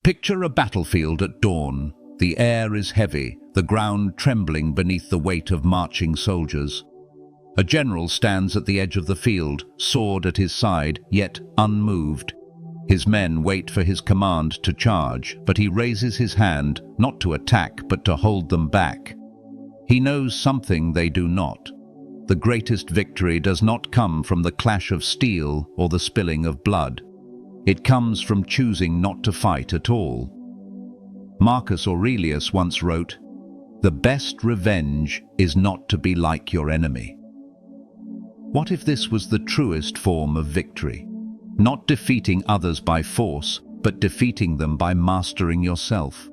Picture a battlefield at dawn. The air is heavy, the ground trembling beneath the weight of marching soldiers. A general stands at the edge of the field, sword at his side, yet unmoved. His men wait for his command to charge, but he raises his hand, not to attack, but to hold them back. He knows something they do not. The greatest victory does not come from the clash of steel or the spilling of blood. It comes from choosing not to fight at all. Marcus Aurelius once wrote, "The best revenge is not to be like your enemy." What if this was the truest form of victory? Not defeating others by force, but defeating them by mastering yourself.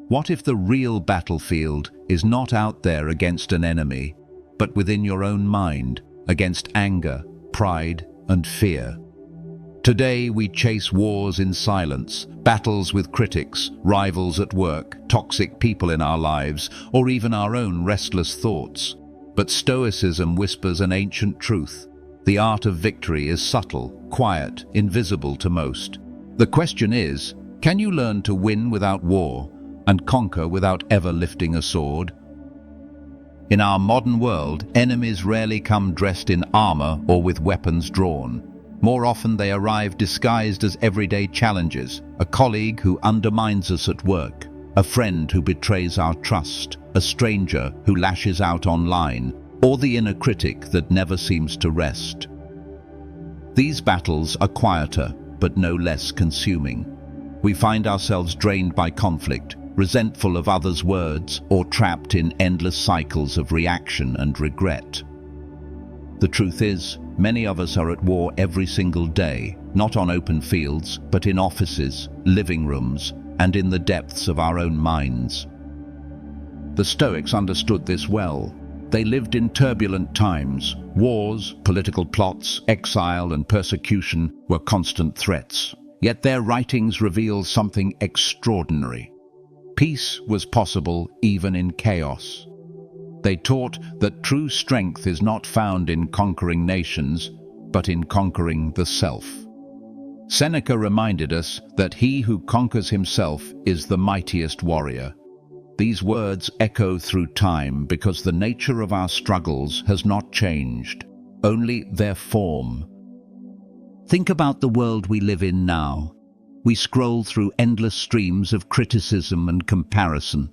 What if the real battlefield is not out there against an enemy, but within your own mind, against anger, pride, and fear? Today we chase wars in silence, battles with critics, rivals at work, toxic people in our lives, or even our own restless thoughts. But Stoicism whispers an ancient truth. The art of victory is subtle, quiet, invisible to most. The question is, can you learn to win without war and conquer without ever lifting a sword? In our modern world, enemies rarely come dressed in armor or with weapons drawn. More often they arrive disguised as everyday challenges, a colleague who undermines us at work, a friend who betrays our trust, a stranger who lashes out online, or the inner critic that never seems to rest. These battles are quieter, but no less consuming. We find ourselves drained by conflict, resentful of others' words, or trapped in endless cycles of reaction and regret. The truth is, many of us are at war every single day, not on open fields, but in offices, living rooms, and in the depths of our own minds. The Stoics understood this well. They lived in turbulent times. Wars, political plots, exile, and persecution were constant threats. Yet their writings reveal something extraordinary. Peace was possible even in chaos. They taught that true strength is not found in conquering nations, but in conquering the self. Seneca reminded us that he who conquers himself is the mightiest warrior. These words echo through time because the nature of our struggles has not changed, only their form. Think about the world we live in now. We scroll through endless streams of criticism and comparison.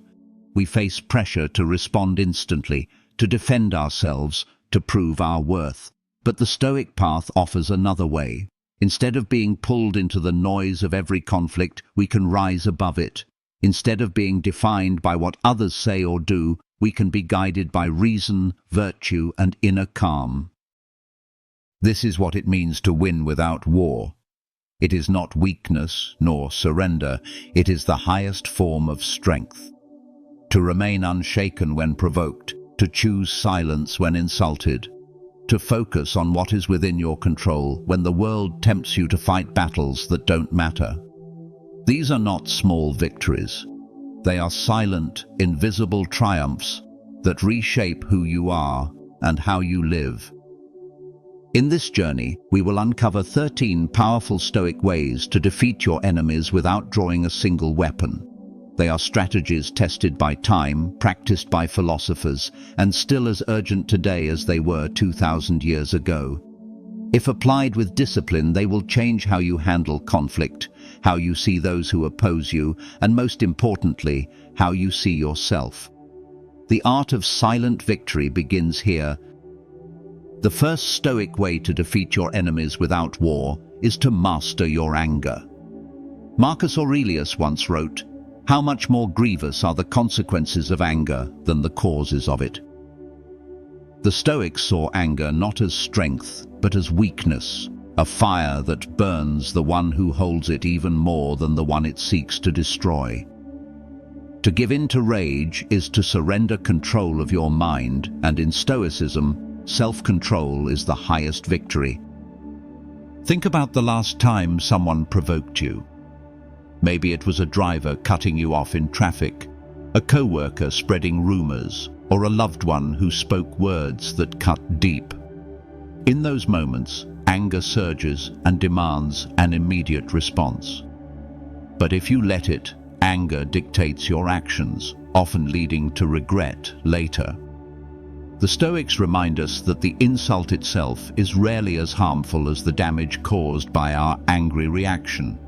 We face pressure to respond instantly, to defend ourselves, to prove our worth. But the Stoic path offers another way. Instead of being pulled into the noise of every conflict, we can rise above it. Instead of being defined by what others say or do, we can be guided by reason, virtue, and inner calm. This is what it means to win without war. It is not weakness nor surrender. It is the highest form of strength. To remain unshaken when provoked, to choose silence when insulted, to focus on what is within your control when the world tempts you to fight battles that don't matter. These are not small victories. They are silent, invisible triumphs that reshape who you are and how you live. In this journey, we will uncover 13 powerful Stoic ways to defeat your enemies without drawing a single weapon. They are strategies tested by time, practiced by philosophers, and still as urgent today as they were 2,000 years ago. If applied with discipline, they will change how you handle conflict, how you see those who oppose you, and most importantly, how you see yourself. The art of silent victory begins here. The first Stoic way to defeat your enemies without war is to master your anger. Marcus Aurelius once wrote, "How much more grievous are the consequences of anger than the causes of it?" The Stoics saw anger not as strength, but as weakness, a fire that burns the one who holds it even more than the one it seeks to destroy. To give in to rage is to surrender control of your mind, and in Stoicism, self-control is the highest victory. Think about the last time someone provoked you. Maybe it was a driver cutting you off in traffic, a co-worker spreading rumors, or a loved one who spoke words that cut deep. In those moments, anger surges and demands an immediate response. But if you let it, anger dictates your actions, often leading to regret later. The Stoics remind us that the insult itself is rarely as harmful as the damage caused by our angry reaction.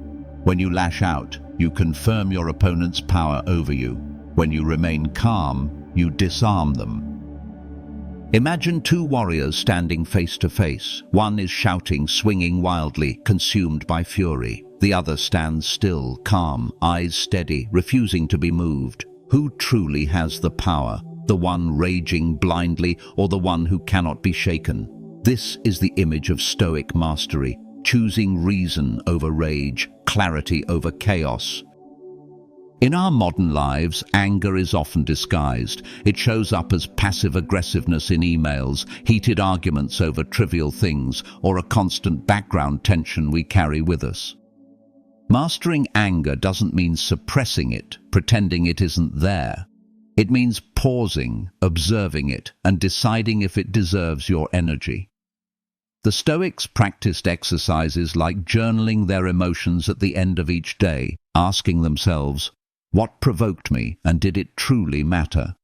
When you lash out, you confirm your opponent's power over you. When you remain calm, you disarm them. Imagine two warriors standing face to face. One is shouting, swinging wildly, consumed by fury. The other stands still, calm, eyes steady, refusing to be moved. Who truly has the power? The one raging blindly, or the one who cannot be shaken? This is the image of Stoic mastery, choosing reason over rage, clarity over chaos. In our modern lives, anger is often disguised. It shows up as passive aggressiveness in emails, heated arguments over trivial things, or a constant background tension we carry with us. Mastering anger doesn't mean suppressing it, pretending it isn't there. It means pausing, observing it, and deciding if it deserves your energy. The Stoics practiced exercises like journaling their emotions at the end of each day, asking themselves, what provoked me, and did it truly matter?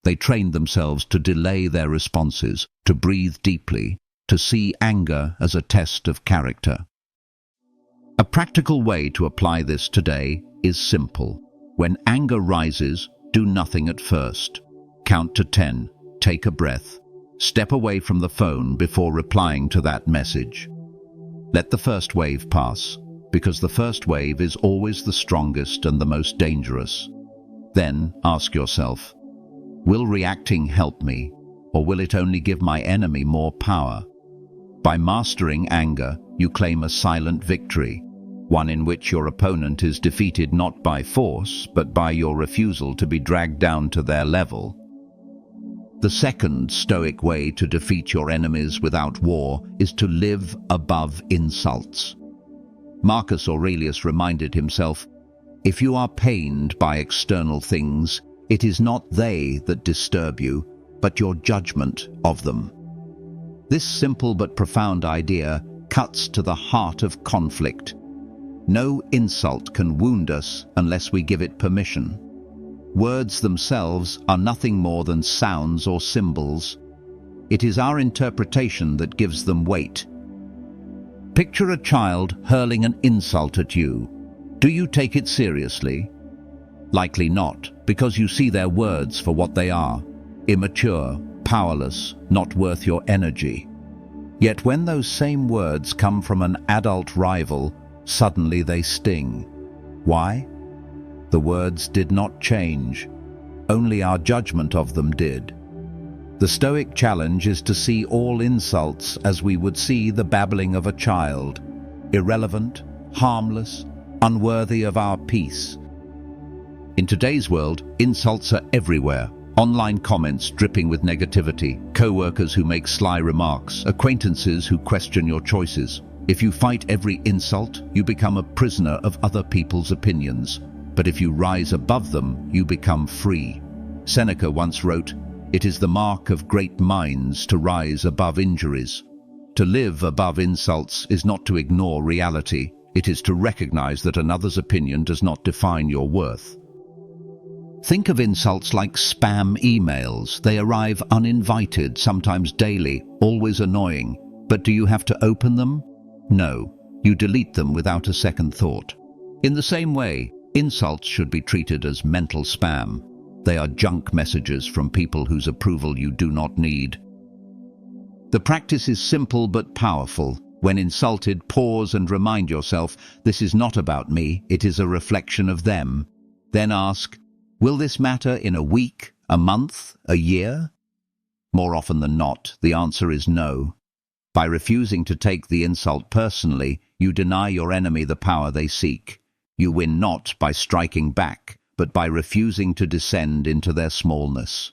They trained themselves to delay their responses, to breathe deeply, to see anger as a test of character. A practical way to apply this today is simple. When anger rises, do nothing at first. Count to 10, take a breath, step away from the phone before replying to that message. Let the first wave pass, because the first wave is always the strongest and the most dangerous. Then ask yourself, will reacting help me, or will it only give my enemy more power? By mastering anger, you claim a silent victory, one in which your opponent is defeated not by force, but by your refusal to be dragged down to their level. The second Stoic way to defeat your enemies without war is to live above insults. Marcus Aurelius reminded himself, if you are pained by external things, it is not they that disturb you, but your judgment of them. This simple but profound idea cuts to the heart of conflict. No insult can wound us unless we give it permission. Words themselves are nothing more than sounds or symbols. It is our interpretation that gives them weight. Picture a child hurling an insult at you. Do you take it seriously? Likely not, because you see their words for what they are: immature, powerless, not worth your energy. Yet when those same words come from an adult rival, suddenly they sting. Why? The words did not change. Only our judgment of them did. The Stoic challenge is to see all insults as we would see the babbling of a child, irrelevant, harmless, unworthy of our peace. In today's world, insults are everywhere. Online comments dripping with negativity, co-workers who make sly remarks, acquaintances who question your choices. If you fight every insult, you become a prisoner of other people's opinions. But if you rise above them, you become free. Seneca once wrote, "It is the mark of great minds to rise above injuries." To live above insults is not to ignore reality. It is to recognize that another's opinion does not define your worth. Think of insults like spam emails. They arrive uninvited, sometimes daily, always annoying. But do you have to open them? No, you delete them without a second thought. In the same way, insults should be treated as mental spam. They are junk messages from people whose approval you do not need. The practice is simple but powerful. When insulted, pause and remind yourself, this is not about me, it is a reflection of them. Then ask, will this matter in a week, a month, a year? More often than not, the answer is no. By refusing to take the insult personally, you deny your enemy the power they seek. You win not by striking back, but by refusing to descend into their smallness.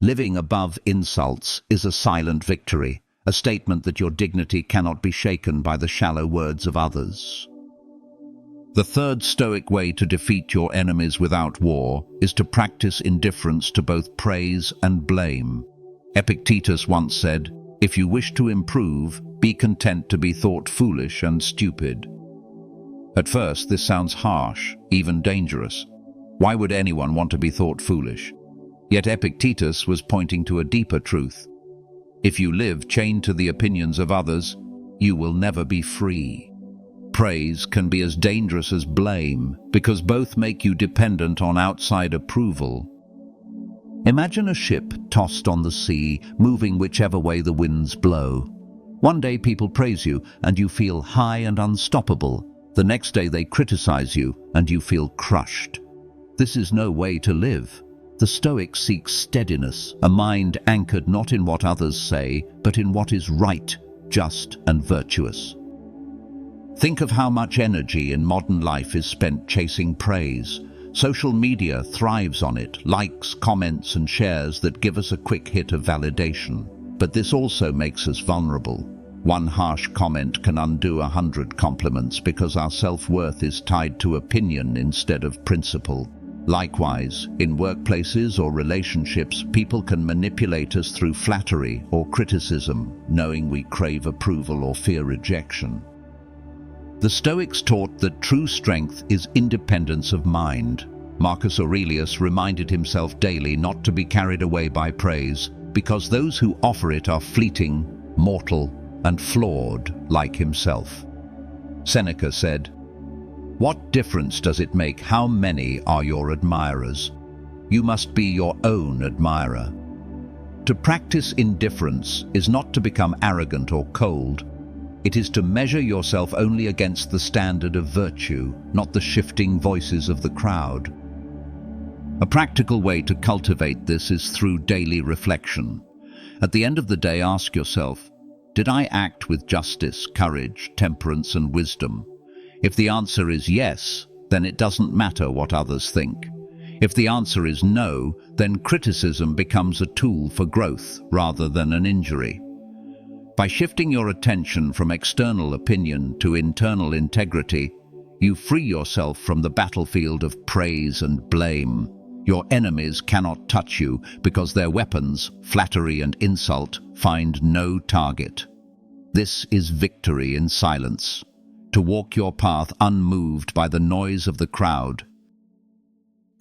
Living above insults is a silent victory, a statement that your dignity cannot be shaken by the shallow words of others. The third Stoic way to defeat your enemies without war is to practice indifference to both praise and blame. Epictetus once said, "If you wish to improve, be content to be thought foolish and stupid." At first, this sounds harsh, even dangerous. Why would anyone want to be thought foolish? Yet Epictetus was pointing to a deeper truth. If you live chained to the opinions of others, you will never be free. Praise can be as dangerous as blame, because both make you dependent on outside approval. Imagine a ship tossed on the sea, moving whichever way the winds blow. One day people praise you, and you feel high and unstoppable. The next day they criticize you, and you feel crushed. This is no way to live. The Stoics seek steadiness, a mind anchored not in what others say, but in what is right, just, and virtuous. Think of how much energy in modern life is spent chasing praise. Social media thrives on it, likes, comments, and shares that give us a quick hit of validation. But this also makes us vulnerable. One harsh comment can undo 100 compliments because our self-worth is tied to opinion instead of principle. Likewise, in workplaces or relationships, people can manipulate us through flattery or criticism, knowing we crave approval or fear rejection. The Stoics taught that true strength is independence of mind. Marcus Aurelius reminded himself daily not to be carried away by praise, because those who offer it are fleeting, mortal, and flawed like himself. Seneca said, "What difference does it make how many are your admirers? You must be your own admirer." To practice indifference is not to become arrogant or cold. It is to measure yourself only against the standard of virtue, not the shifting voices of the crowd. A practical way to cultivate this is through daily reflection. At the end of the day, ask yourself, did I act with justice, courage, temperance, and wisdom? If the answer is yes, then it doesn't matter what others think. If the answer is no, then criticism becomes a tool for growth rather than an injury. By shifting your attention from external opinion to internal integrity, you free yourself from the battlefield of praise and blame. Your enemies cannot touch you because their weapons, flattery and insult, find no target. This is victory in silence. To walk your path unmoved by the noise of the crowd.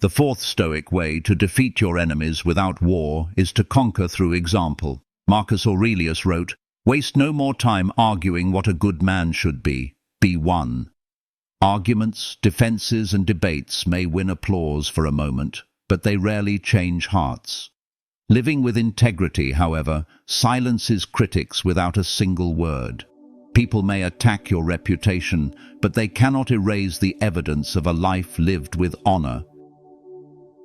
The fourth Stoic way to defeat your enemies without war is to conquer through example. Marcus Aurelius wrote, "Waste no more time arguing what a good man should be. Be one." Arguments, defenses, and debates may win applause for a moment, but they rarely change hearts. Living with integrity, however, silences critics without a single word. People may attack your reputation, but they cannot erase the evidence of a life lived with honor.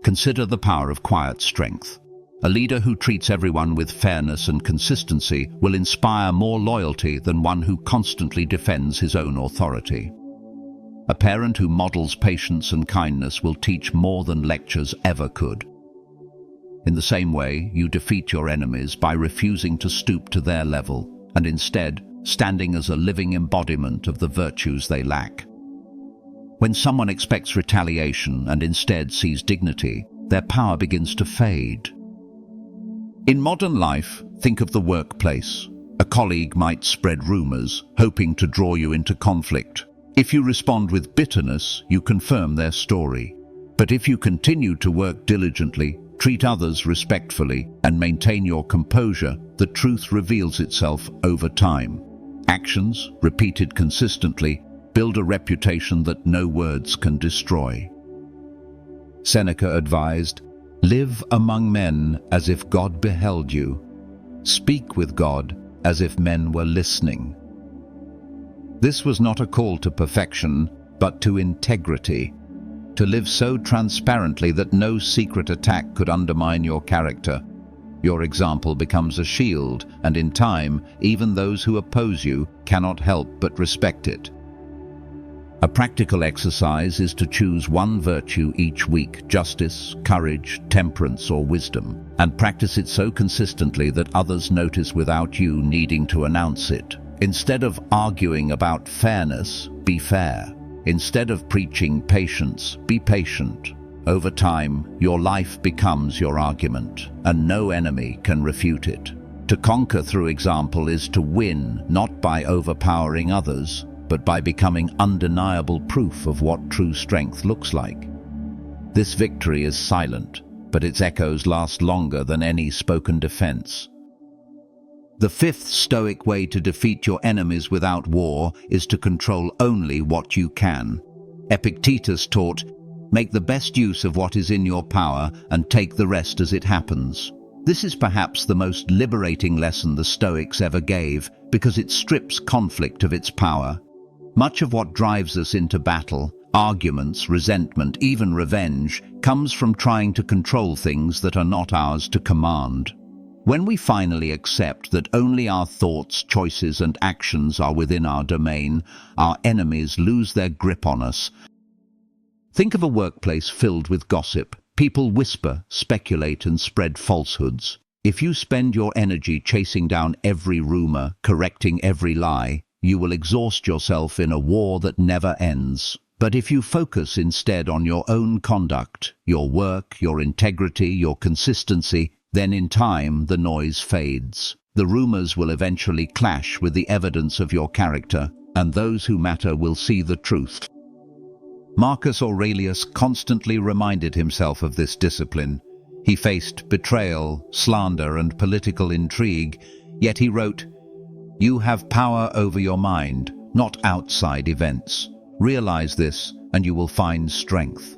Consider the power of quiet strength. A leader who treats everyone with fairness and consistency will inspire more loyalty than one who constantly defends his own authority. A parent who models patience and kindness will teach more than lectures ever could. In the same way, you defeat your enemies by refusing to stoop to their level, and instead, standing as a living embodiment of the virtues they lack. When someone expects retaliation and instead sees dignity, their power begins to fade. In modern life, think of the workplace. A colleague might spread rumors, hoping to draw you into conflict. If you respond with bitterness, you confirm their story. But if you continue to work diligently, treat others respectfully, and maintain your composure, the truth reveals itself over time. Actions, repeated consistently, build a reputation that no words can destroy. Seneca advised, "Live among men as if God beheld you. Speak with God as if men were listening." This was not a call to perfection, but to integrity. To live so transparently that no secret attack could undermine your character. Your example becomes a shield, and in time, even those who oppose you cannot help but respect it. A practical exercise is to choose one virtue each week, justice, courage, temperance, or wisdom, and practice it so consistently that others notice without you needing to announce it. Instead of arguing about fairness, be fair. Instead of preaching patience, be patient. Over time, your life becomes your argument, and no enemy can refute it. To conquer through example is to win, not by overpowering others, but by becoming undeniable proof of what true strength looks like. This victory is silent, but its echoes last longer than any spoken defense. The fifth Stoic way to defeat your enemies without war is to control only what you can. Epictetus taught, "Make the best use of what is in your power and take the rest as it happens." This is perhaps the most liberating lesson the Stoics ever gave, because it strips conflict of its power. Much of what drives us into battle, arguments, resentment, even revenge, comes from trying to control things that are not ours to command. When we finally accept that only our thoughts, choices, and actions are within our domain, our enemies lose their grip on us. Think of a workplace filled with gossip. People whisper, speculate, and spread falsehoods. If you spend your energy chasing down every rumor, correcting every lie, you will exhaust yourself in a war that never ends. But if you focus instead on your own conduct, your work, your integrity, your consistency, then in time the noise fades. The rumors will eventually clash with the evidence of your character, and those who matter will see the truth. Marcus Aurelius constantly reminded himself of this discipline. He faced betrayal, slander, and political intrigue, yet he wrote, "You have power over your mind, not outside events. Realize this, and you will find strength."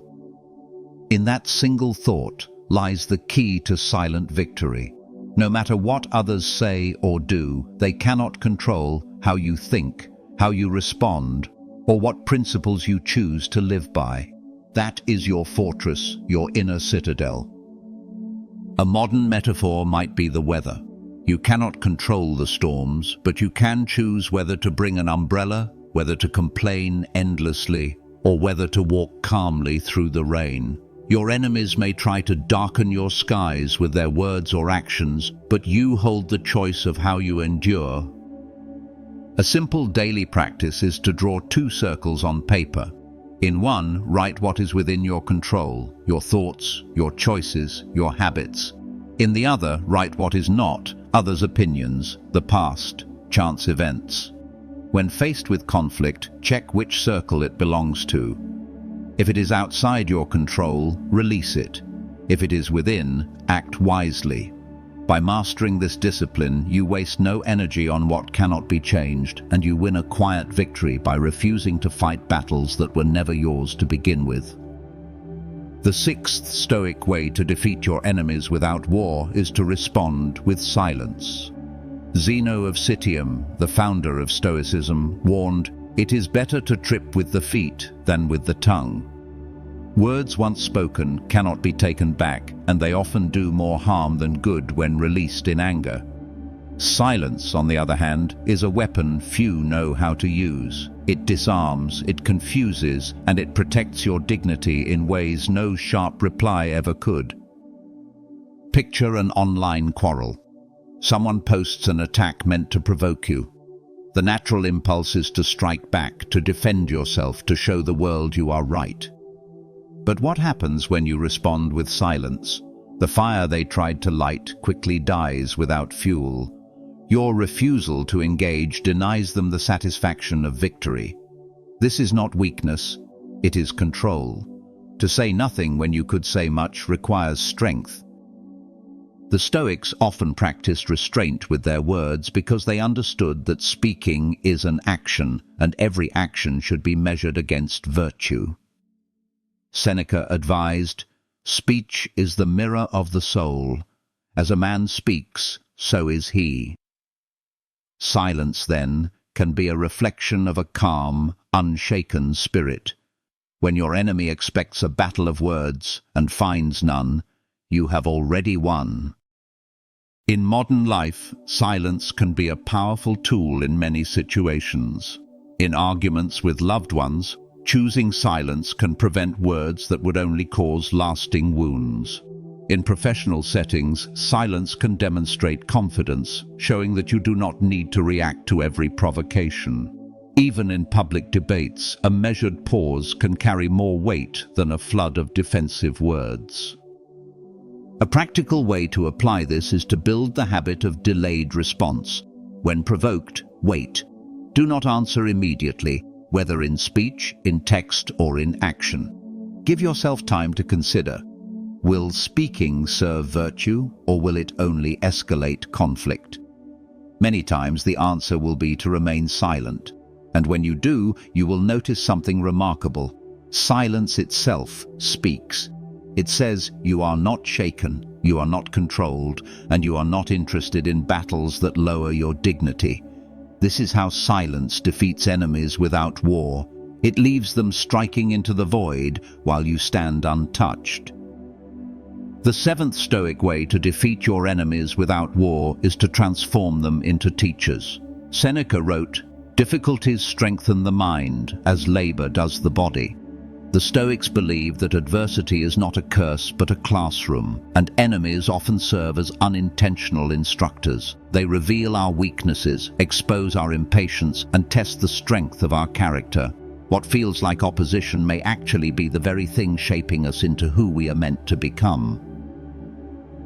In that single thought lies the key to silent victory. No matter what others say or do, they cannot control how you think, how you respond, or what principles you choose to live by. That is your fortress, your inner citadel. A modern metaphor might be the weather. You cannot control the storms, but you can choose whether to bring an umbrella, whether to complain endlessly, or whether to walk calmly through the rain. Your enemies may try to darken your skies with their words or actions, but you hold the choice of how you endure. A simple daily practice is to draw 2 circles on paper. In one, write what is within your control, your thoughts, your choices, your habits. In the other, write what is not, others' opinions, the past, chance events. When faced with conflict, check which circle it belongs to. If it is outside your control, release it. If it is within, act wisely. By mastering this discipline, you waste no energy on what cannot be changed, and you win a quiet victory by refusing to fight battles that were never yours to begin with. The 6th Stoic way to defeat your enemies without war is to respond with silence. Zeno of Citium, the founder of Stoicism, warned, "It is better to trip with the feet than with the tongue." Words once spoken cannot be taken back, and they often do more harm than good when released in anger. Silence, on the other hand, is a weapon few know how to use. It disarms, it confuses, and it protects your dignity in ways no sharp reply ever could. Picture an online quarrel. Someone posts an attack meant to provoke you. The natural impulse is to strike back, to defend yourself, to show the world you are right. But what happens when you respond with silence? The fire they tried to light quickly dies without fuel. Your refusal to engage denies them the satisfaction of victory. This is not weakness, it is control. To say nothing when you could say much requires strength. The Stoics often practiced restraint with their words because they understood that speaking is an action, and every action should be measured against virtue. Seneca advised, "Speech is the mirror of the soul. As a man speaks, so is he." Silence, then, can be a reflection of a calm, unshaken spirit. When your enemy expects a battle of words and finds none, you have already won. In modern life, silence can be a powerful tool in many situations. In arguments with loved ones, choosing silence can prevent words that would only cause lasting wounds. In professional settings, silence can demonstrate confidence, showing that you do not need to react to every provocation. Even in public debates, a measured pause can carry more weight than a flood of defensive words. A practical way to apply this is to build the habit of delayed response. When provoked, wait. Do not answer immediately, whether in speech, in text, or in action. Give yourself time to consider. Will speaking serve virtue, or will it only escalate conflict? Many times the answer will be to remain silent, and when you do, you will notice something remarkable. Silence itself speaks. It says you are not shaken, you are not controlled, and you are not interested in battles that lower your dignity. This is how silence defeats enemies without war. It leaves them striking into the void while you stand untouched. The seventh Stoic way to defeat your enemies without war is to transform them into teachers. Seneca wrote, "Difficulties strengthen the mind, as labor does the body." The Stoics believe that adversity is not a curse but a classroom, and enemies often serve as unintentional instructors. They reveal our weaknesses, expose our impatience, and test the strength of our character. What feels like opposition may actually be the very thing shaping us into who we are meant to become.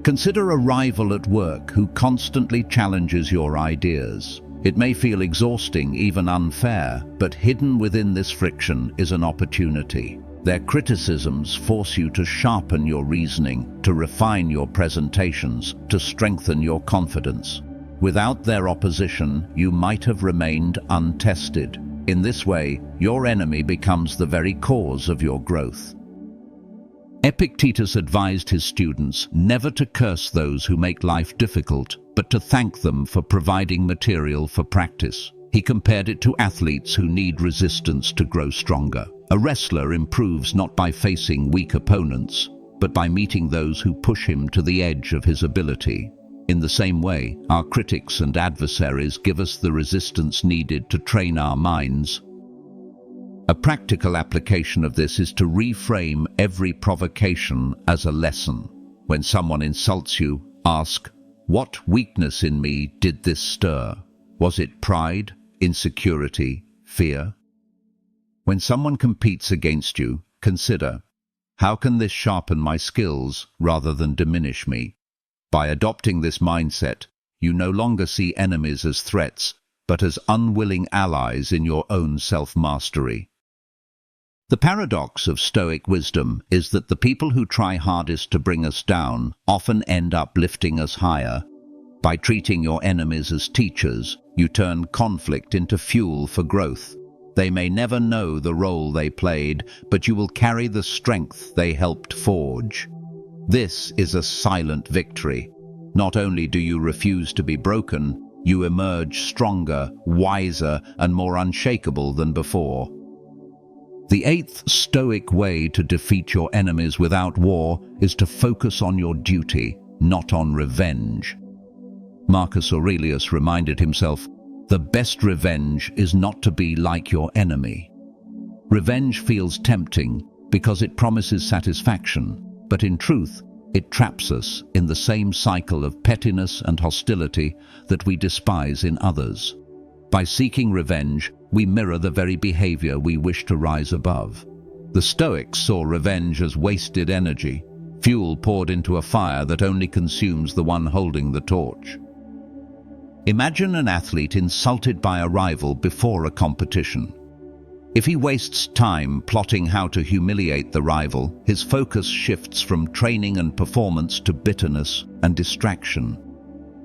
Consider a rival at work who constantly challenges your ideas. It may feel exhausting, even unfair, but hidden within this friction is an opportunity. Their criticisms force you to sharpen your reasoning, to refine your presentations, to strengthen your confidence. Without their opposition, you might have remained untested. In this way, your enemy becomes the very cause of your growth. Epictetus advised his students never to curse those who make life difficult, but to thank them for providing material for practice. He compared it to athletes who need resistance to grow stronger. A wrestler improves not by facing weak opponents, but by meeting those who push him to the edge of his ability. In the same way, our critics and adversaries give us the resistance needed to train our minds. A practical application of this is to reframe every provocation as a lesson. When someone insults you, ask, "What weakness in me did this stir? Was it pride, insecurity, fear?" When someone competes against you, consider, "How can this sharpen my skills rather than diminish me?" By adopting this mindset, you no longer see enemies as threats, but as unwilling allies in your own self-mastery. The paradox of Stoic wisdom is that the people who try hardest to bring us down often end up lifting us higher. By treating your enemies as teachers, you turn conflict into fuel for growth. They may never know the role they played, but you will carry the strength they helped forge. This is a silent victory. Not only do you refuse to be broken, you emerge stronger, wiser, and more unshakable than before. The eighth Stoic way to defeat your enemies without war is to focus on your duty, not on revenge. Marcus Aurelius reminded himself, "The best revenge is not to be like your enemy." Revenge feels tempting because it promises satisfaction, but in truth, it traps us in the same cycle of pettiness and hostility that we despise in others. By seeking revenge, we mirror the very behavior we wish to rise above. The Stoics saw revenge as wasted energy, fuel poured into a fire that only consumes the one holding the torch. Imagine an athlete insulted by a rival before a competition. If he wastes time plotting how to humiliate the rival, his focus shifts from training and performance to bitterness and distraction.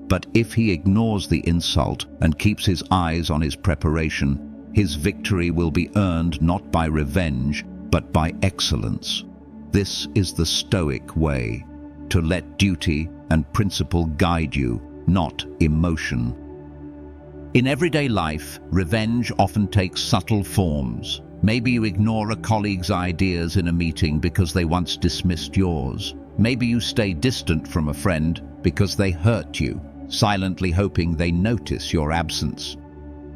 But if he ignores the insult and keeps his eyes on his preparation, his victory will be earned not by revenge, but by excellence. This is the Stoic way, to let duty and principle guide you, not emotion. In everyday life, revenge often takes subtle forms. Maybe you ignore a colleague's ideas in a meeting because they once dismissed yours. Maybe you stay distant from a friend because they hurt you, silently hoping they notice your absence.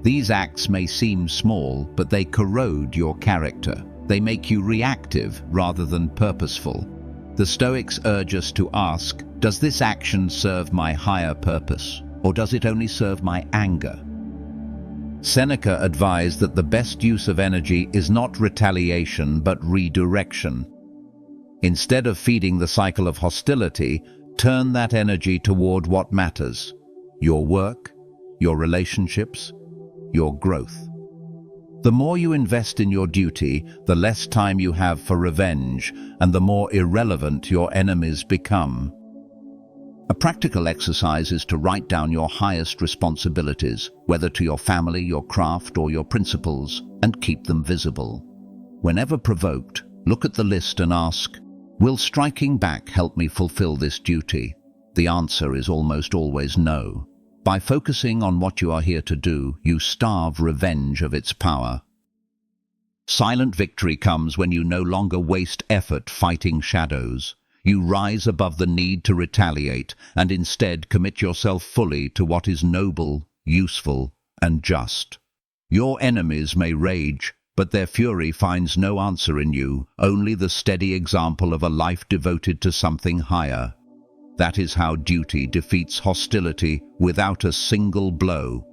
These acts may seem small, but they corrode your character. They make you reactive rather than purposeful. The Stoics urge us to ask, does this action serve my higher purpose, or does it only serve my anger? Seneca advised that the best use of energy is not retaliation but redirection. Instead of feeding the cycle of hostility, turn that energy toward what matters: your work, your relationships, your growth. The more you invest in your duty, the less time you have for revenge, and the more irrelevant your enemies become. A practical exercise is to write down your highest responsibilities, whether to your family, your craft, or your principles, and keep them visible. Whenever provoked, look at the list and ask, will striking back help me fulfill this duty? The answer is almost always no. By focusing on what you are here to do, you starve revenge of its power. Silent victory comes when you no longer waste effort fighting shadows. You rise above the need to retaliate and instead commit yourself fully to what is noble, useful, and just. Your enemies may rage, but their fury finds no answer in you, only the steady example of a life devoted to something higher. That is how duty defeats hostility without a single blow.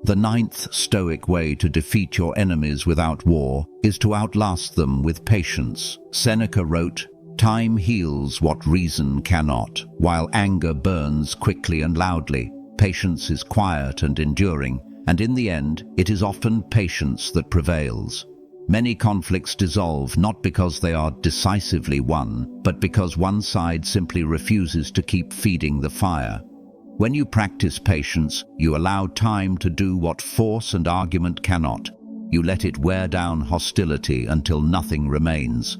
The ninth Stoic way to defeat your enemies without war is to outlast them with patience. Seneca wrote, "Time heals what reason cannot, while anger burns quickly and loudly. Patience is quiet and enduring, and in the end, it is often patience that prevails." Many conflicts dissolve not because they are decisively won, but because one side simply refuses to keep feeding the fire. When you practice patience, you allow time to do what force and argument cannot. You let it wear down hostility until nothing remains.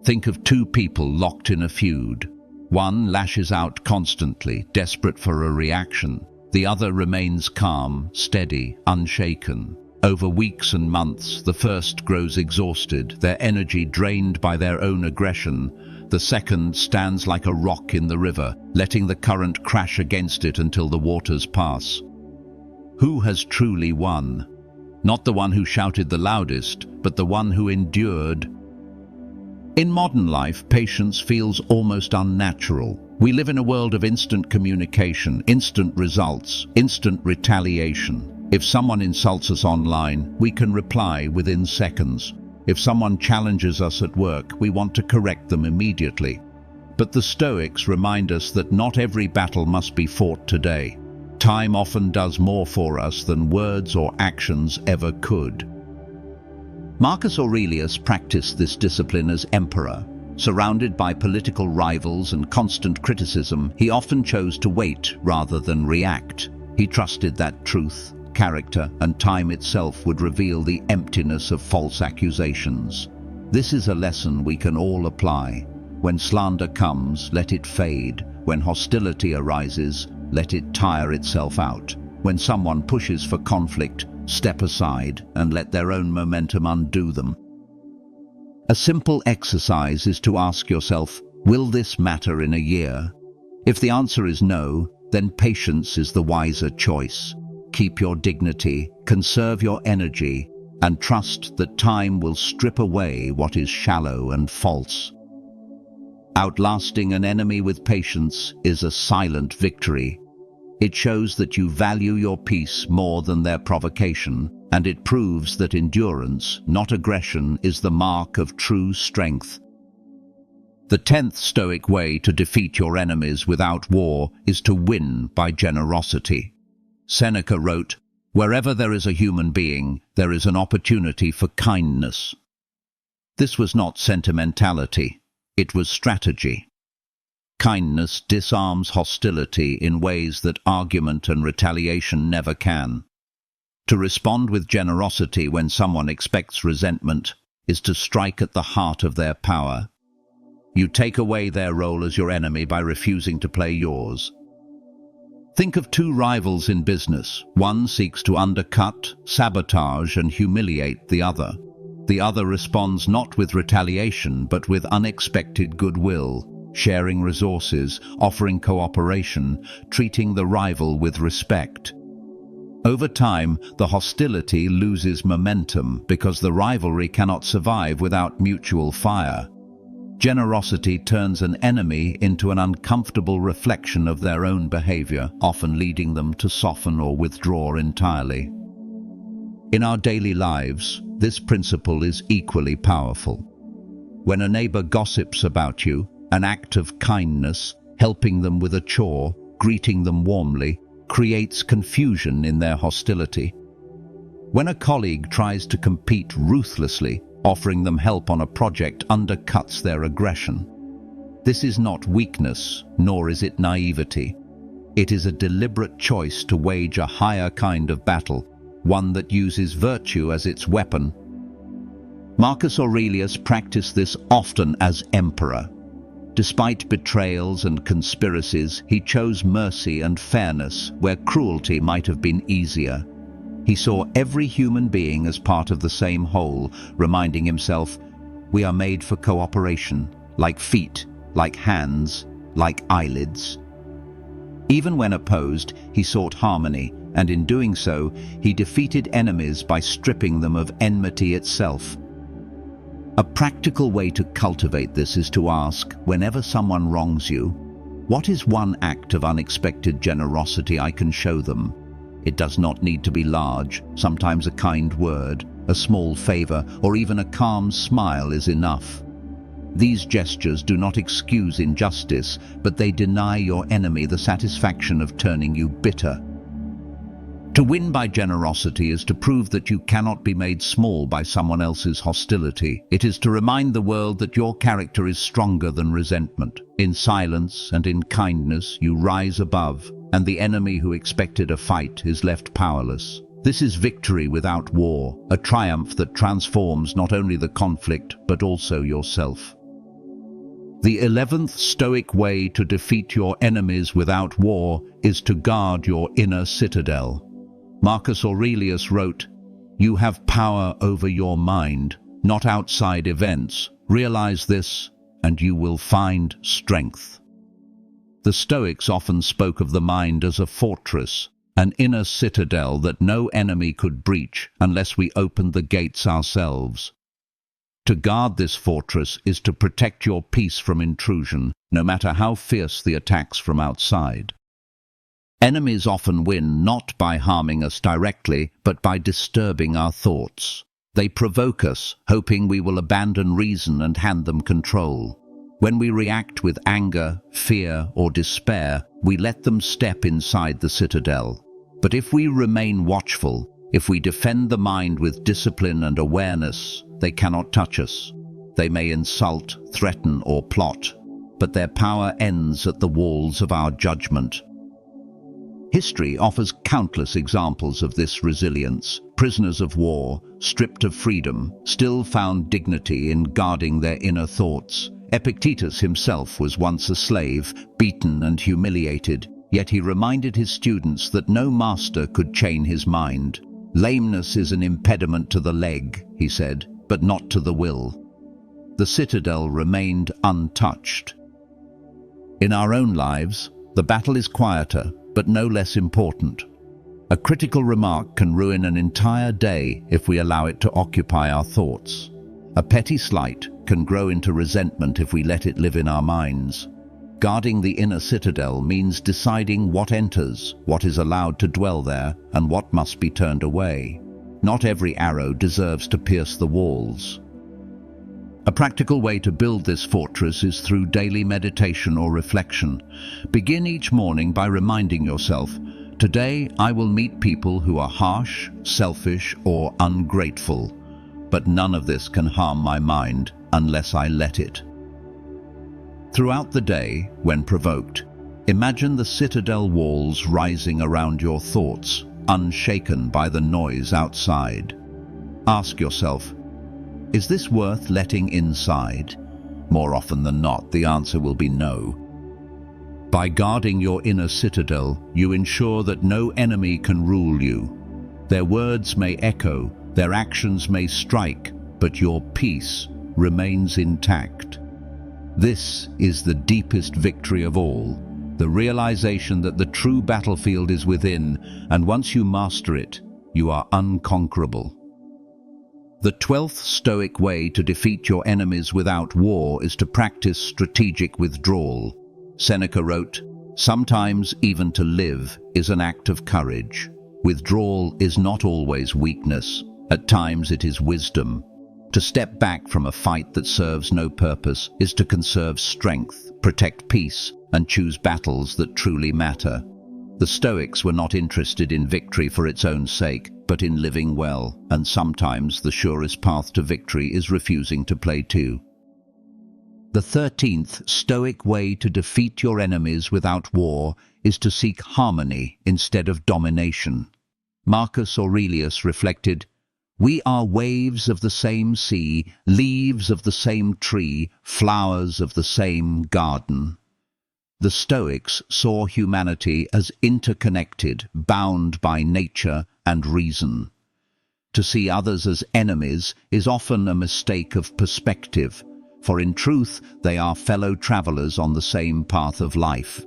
Think of two people locked in a feud. One lashes out constantly, desperate for a reaction. The other remains calm, steady, unshaken. Over weeks and months, the first grows exhausted, their energy drained by their own aggression. The second stands like a rock in the river, letting the current crash against it until the waters pass. Who has truly won? Not the one who shouted the loudest, but the one who endured. In modern life, patience feels almost unnatural. We live in a world of instant communication, instant results, instant retaliation. If someone insults us online, we can reply within seconds. If someone challenges us at work, we want to correct them immediately. But the Stoics remind us that not every battle must be fought today. Time often does more for us than words or actions ever could. Marcus Aurelius practiced this discipline as emperor. Surrounded by political rivals and constant criticism, he often chose to wait rather than react. He trusted that truth, character, and time itself would reveal the emptiness of false accusations. This is a lesson we can all apply. When slander comes, let it fade. When hostility arises, let it tire itself out. When someone pushes for conflict, step aside and let their own momentum undo them. A simple exercise is to ask yourself, will this matter in a year? If the answer is no, then patience is the wiser choice. Keep your dignity, conserve your energy, and trust that time will strip away what is shallow and false. Outlasting an enemy with patience is a silent victory. It shows that you value your peace more than their provocation, and it proves that endurance, not aggression, is the mark of true strength. The 10th Stoic way to defeat your enemies without war is to win by generosity. Seneca wrote, "Wherever there is a human being, there is an opportunity for kindness." This was not sentimentality, it was strategy. Kindness disarms hostility in ways that argument and retaliation never can. To respond with generosity when someone expects resentment is to strike at the heart of their power. You take away their role as your enemy by refusing to play yours. Think of two rivals in business. One seeks to undercut, sabotage, and humiliate the other. The other responds not with retaliation, but with unexpected goodwill, sharing resources, offering cooperation, treating the rival with respect. Over time, the hostility loses momentum because the rivalry cannot survive without mutual fire. Generosity turns an enemy into an uncomfortable reflection of their own behavior, often leading them to soften or withdraw entirely. In our daily lives, this principle is equally powerful. When a neighbor gossips about you, an act of kindness, helping them with a chore, greeting them warmly, creates confusion in their hostility. When a colleague tries to compete ruthlessly, offering them help on a project undercuts their aggression. This is not weakness, nor is it naivety. It is a deliberate choice to wage a higher kind of battle, one that uses virtue as its weapon. Marcus Aurelius practiced this often as emperor. Despite betrayals and conspiracies, he chose mercy and fairness where cruelty might have been easier. He saw every human being as part of the same whole, reminding himself, "We are made for cooperation, like feet, like hands, like eyelids." Even when opposed, he sought harmony, and in doing so, he defeated enemies by stripping them of enmity itself. A practical way to cultivate this is to ask, whenever someone wrongs you, what is one act of unexpected generosity I can show them? It does not need to be large. Sometimes a kind word, a small favor, or even a calm smile is enough. These gestures do not excuse injustice, but they deny your enemy the satisfaction of turning you bitter. To win by generosity is to prove that you cannot be made small by someone else's hostility. It is to remind the world that your character is stronger than resentment. In silence and in kindness you rise above, and the enemy who expected a fight is left powerless. This is victory without war, a triumph that transforms not only the conflict but also yourself. The 11th Stoic way to defeat your enemies without war is to guard your inner citadel. Marcus Aurelius wrote, "You have power over your mind, not outside events. Realize this, and you will find strength." The Stoics often spoke of the mind as a fortress, an inner citadel that no enemy could breach unless we opened the gates ourselves. To guard this fortress is to protect your peace from intrusion, no matter how fierce the attacks from outside. Enemies often win not by harming us directly, but by disturbing our thoughts. They provoke us, hoping we will abandon reason and hand them control. When we react with anger, fear, or despair, we let them step inside the citadel. But if we remain watchful, if we defend the mind with discipline and awareness, they cannot touch us. They may insult, threaten, or plot, but their power ends at the walls of our judgment. History offers countless examples of this resilience. Prisoners of war, stripped of freedom, still found dignity in guarding their inner thoughts. Epictetus himself was once a slave, beaten and humiliated, yet he reminded his students that no master could chain his mind. "Lameness is an impediment to the leg," he said, "but not to the will." The citadel remained untouched. In our own lives, the battle is quieter, but no less important. A critical remark can ruin an entire day if we allow it to occupy our thoughts. A petty slight can grow into resentment if we let it live in our minds. Guarding the inner citadel means deciding what enters, what is allowed to dwell there, and what must be turned away. Not every arrow deserves to pierce the walls. A practical way to build this fortress is through daily meditation or reflection. Begin each morning by reminding yourself, "Today I will meet people who are harsh, selfish, or ungrateful, but none of this can harm my mind unless I let it." Throughout the day, when provoked, imagine the citadel walls rising around your thoughts, unshaken by the noise outside. Ask yourself, is this worth letting inside? More often than not, the answer will be no. By guarding your inner citadel, you ensure that no enemy can rule you. Their words may echo, their actions may strike, but your peace remains intact. This is the deepest victory of all, the realization that the true battlefield is within, and once you master it, you are unconquerable. The 12th Stoic way to defeat your enemies without war is to practice strategic withdrawal. Seneca wrote, "Sometimes even to live is an act of courage." Withdrawal is not always weakness. At times it is wisdom. To step back from a fight that serves no purpose is to conserve strength, protect peace, and choose battles that truly matter. The Stoics were not interested in victory for its own sake, but in living well, and sometimes the surest path to victory is refusing to play too. The 13th Stoic way to defeat your enemies without war is to seek harmony instead of domination. Marcus Aurelius reflected, "We are waves of the same sea, leaves of the same tree, flowers of the same garden." The Stoics saw humanity as interconnected, bound by nature and reason. To see others as enemies is often a mistake of perspective, for in truth they are fellow travelers on the same path of life.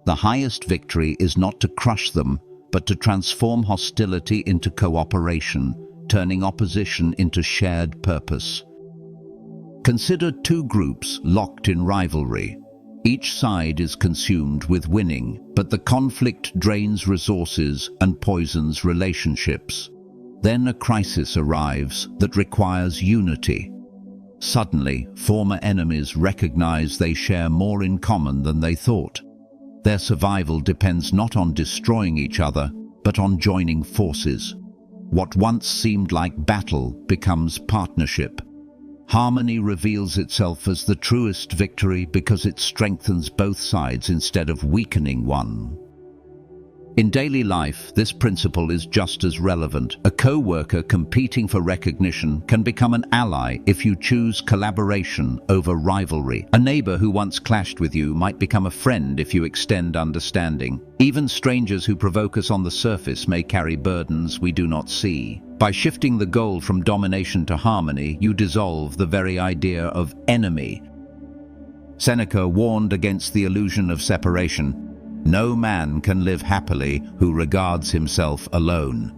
The highest victory is not to crush them, but to transform hostility into cooperation, turning opposition into shared purpose. Consider two groups locked in rivalry. Each side is consumed with winning, but the conflict drains resources and poisons relationships. Then a crisis arrives that requires unity. Suddenly, former enemies recognize they share more in common than they thought. Their survival depends not on destroying each other, but on joining forces. What once seemed like battle becomes partnership. Harmony reveals itself as the truest victory because it strengthens both sides instead of weakening one. In daily life, this principle is just as relevant. A co-worker competing for recognition can become an ally if you choose collaboration over rivalry. A neighbor who once clashed with you might become a friend if you extend understanding. Even strangers who provoke us on the surface may carry burdens we do not see. By shifting the goal from domination to harmony, you dissolve the very idea of enemy. Seneca warned against the illusion of separation. No man can live happily who regards himself alone.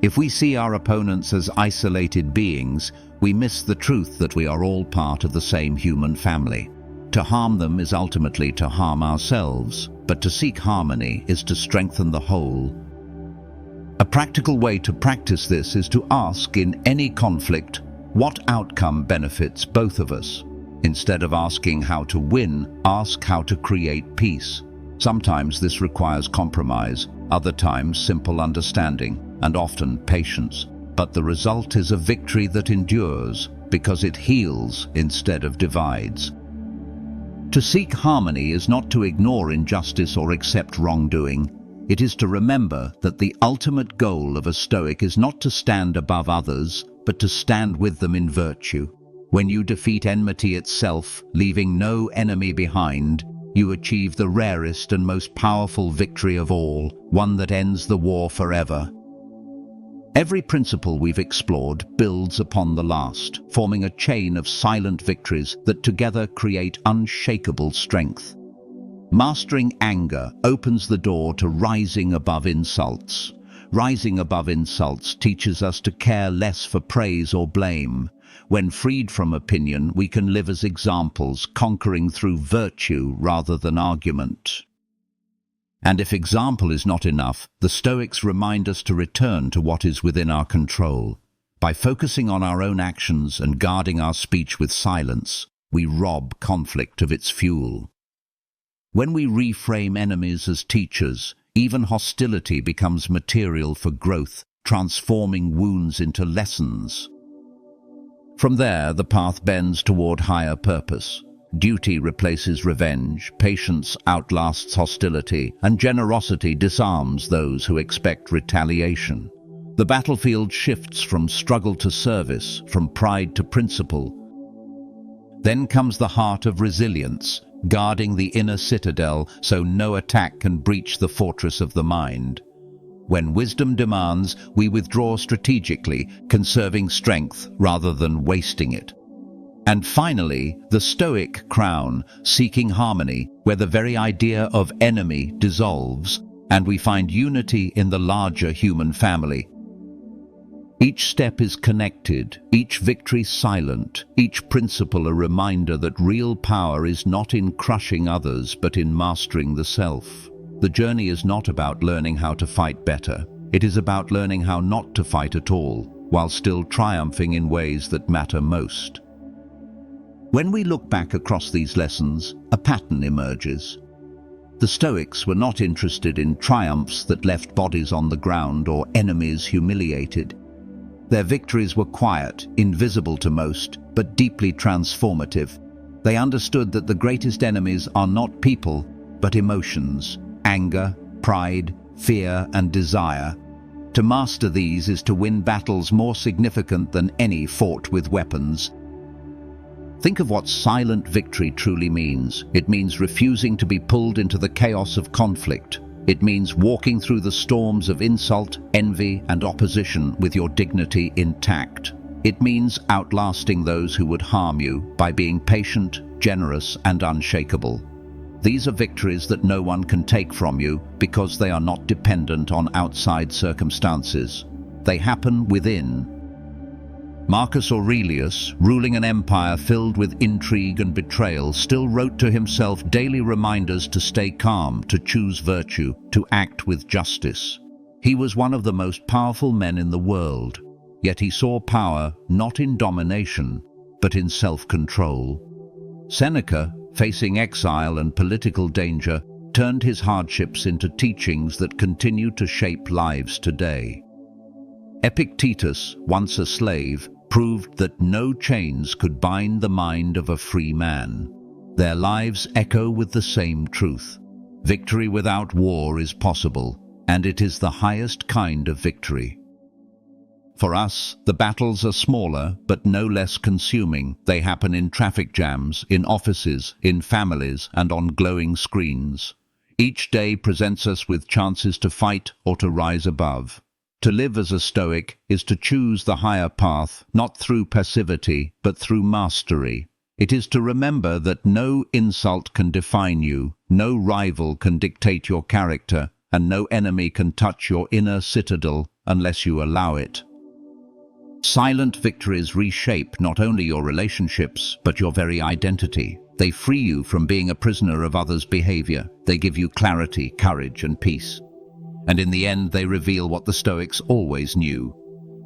If we see our opponents as isolated beings, we miss the truth that we are all part of the same human family. To harm them is ultimately to harm ourselves, but to seek harmony is to strengthen the whole. A practical way to practice this is to ask in any conflict, what outcome benefits both of us? Instead of asking how to win, ask how to create peace. Sometimes this requires compromise, other times simple understanding, and often patience. But the result is a victory that endures because it heals instead of divides. To seek harmony is not to ignore injustice or accept wrongdoing. It is to remember that the ultimate goal of a Stoic is not to stand above others, but to stand with them in virtue. When you defeat enmity itself, leaving no enemy behind, you achieve the rarest and most powerful victory of all, one that ends the war forever. Every principle we've explored builds upon the last, forming a chain of silent victories that together create unshakable strength. Mastering anger opens the door to rising above insults. Rising above insults teaches us to care less for praise or blame. When freed from opinion, we can live as examples, conquering through virtue rather than argument. And if example is not enough, the Stoics remind us to return to what is within our control. By focusing on our own actions and guarding our speech with silence, we rob conflict of its fuel. When we reframe enemies as teachers, even hostility becomes material for growth, transforming wounds into lessons. From there, the path bends toward higher purpose. Duty replaces revenge, patience outlasts hostility, and generosity disarms those who expect retaliation. The battlefield shifts from struggle to service, from pride to principle. Then comes the heart of resilience, guarding the inner citadel so no attack can breach the fortress of the mind. When wisdom demands, we withdraw strategically, conserving strength rather than wasting it. And finally, the Stoic crown, seeking harmony, where the very idea of enemy dissolves, and we find unity in the larger human family. Each step is connected, each victory silent, each principle a reminder that real power is not in crushing others but in mastering the self. The journey is not about learning how to fight better. It is about learning how not to fight at all, while still triumphing in ways that matter most. When we look back across these lessons, a pattern emerges. The Stoics were not interested in triumphs that left bodies on the ground or enemies humiliated. Their victories were quiet, invisible to most, but deeply transformative. They understood that the greatest enemies are not people, but emotions, anger, pride, fear, and desire. To master these is to win battles more significant than any fought with weapons. Think of what silent victory truly means. It means refusing to be pulled into the chaos of conflict. It means walking through the storms of insult, envy, and opposition with your dignity intact. It means outlasting those who would harm you by being patient, generous, and unshakable. These are victories that no one can take from you because they are not dependent on outside circumstances. They happen within. Marcus Aurelius, ruling an empire filled with intrigue and betrayal, still wrote to himself daily reminders to stay calm, to choose virtue, to act with justice. He was one of the most powerful men in the world, yet he saw power not in domination, but in self-control. Seneca, facing exile and political danger, turned his hardships into teachings that continue to shape lives today. Epictetus, once a slave, proved that no chains could bind the mind of a free man. Their lives echo with the same truth. Victory without war is possible, and it is the highest kind of victory. For us, the battles are smaller, but no less consuming. They happen in traffic jams, in offices, in families, and on glowing screens. Each day presents us with chances to fight or to rise above. To live as a Stoic is to choose the higher path, not through passivity, but through mastery. It is to remember that no insult can define you, no rival can dictate your character, and no enemy can touch your inner citadel unless you allow it. Silent victories reshape not only your relationships, but your very identity. They free you from being a prisoner of others' behavior. They give you clarity, courage, and peace. And in the end, they reveal what the Stoics always knew.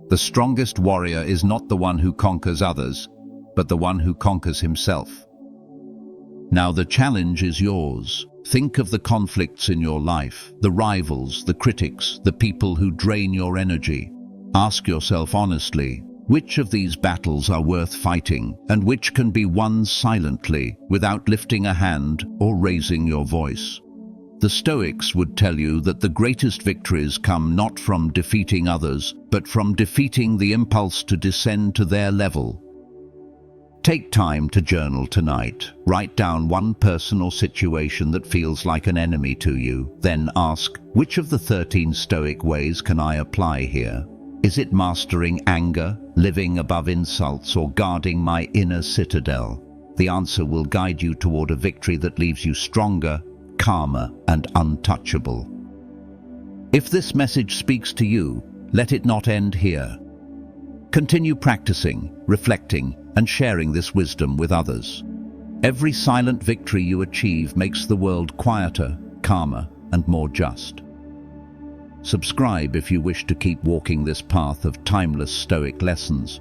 The strongest warrior is not the one who conquers others, but the one who conquers himself. Now the challenge is yours. Think of the conflicts in your life, the rivals, the critics, the people who drain your energy. Ask yourself honestly, which of these battles are worth fighting, and which can be won silently, without lifting a hand or raising your voice? The Stoics would tell you that the greatest victories come not from defeating others, but from defeating the impulse to descend to their level. Take time to journal tonight. Write down one person or situation that feels like an enemy to you. Then ask, which of the 13 Stoic ways can I apply here? Is it mastering anger, living above insults, or guarding my inner citadel? The answer will guide you toward a victory that leaves you stronger, calmer, and untouchable. If this message speaks to you, let it not end here. Continue practicing, reflecting, and sharing this wisdom with others. Every silent victory you achieve makes the world quieter, calmer, and more just. Subscribe if you wish to keep walking this path of timeless Stoic lessons.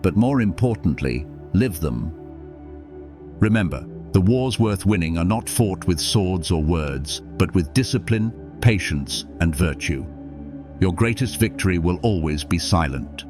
But more importantly, live them. Remember, the wars worth winning are not fought with swords or words, but with discipline, patience, and virtue. Your greatest victory will always be silent.